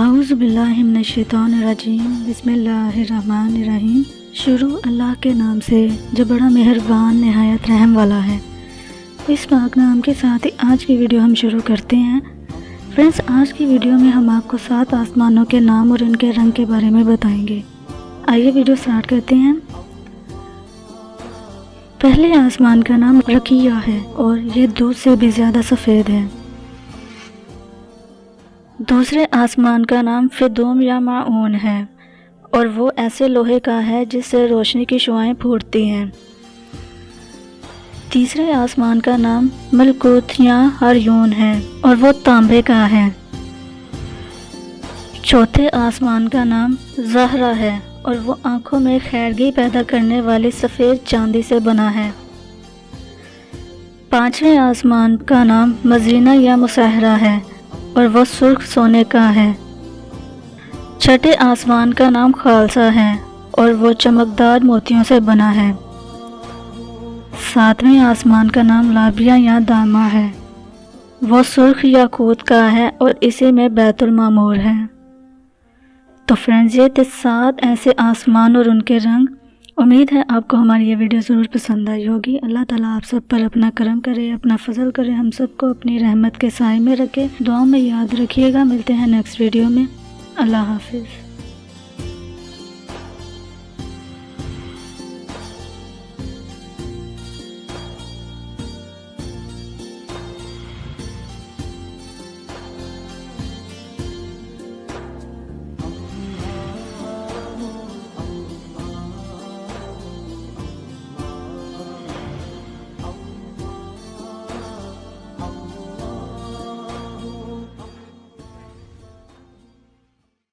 आऊज़ुबिल्लाहिमिनश्शैतानिर्रजीम बिस्मिल्लाहिर्रहमानिर्रहीम। शुरू अल्लाह के नाम से जो बड़ा मेहरबान नहायत रहम वाला है। इस पाक नाम के साथ ही आज की वीडियो हम शुरू करते हैं। फ्रेंड्स, आज की वीडियो में हम आपको 7 आसमानों के नाम और इनके रंग के बारे में बताएंगे। आइए वीडियो स्टार्ट करते हैं। पहले आसमान का नाम रकिया है और ये दूध से भी ज़्यादा सफ़ेद है। दूसरे आसमान का नाम फिदूम या माऊन है और वो ऐसे लोहे का है जिससे रोशनी की शुआएं फूटती हैं। तीसरे आसमान का नाम मलकूत या हरयून है और वो तांबे का है। चौथे आसमान का नाम ज़हरा है और वो आँखों में खैरगी पैदा करने वाली सफ़ेद चांदी से बना है। पांचवें आसमान का नाम मजीना या मुसहरा है और वह सुर्ख सोने का है। छठे आसमान का नाम खालसा है और वो चमकदार मोतियों से बना है। सातवें आसमान का नाम लाबिया या दामा है, वो सुर्ख याकूत का है और इसी में बैतुल मामूर है। तो फ्रेंड्स, ये थे 7 ऐसे आसमान और उनके रंग। उम्मीद है आपको हमारी ये वीडियो ज़रूर पसंद आई होगी। अल्लाह ताला आप सब पर अपना करम करे, अपना फजल करे, हम सबको अपनी रहमत के साए में रखे। दुआ में याद रखिएगा। मिलते हैं नेक्स्ट वीडियो में। अल्लाह हाफिज़।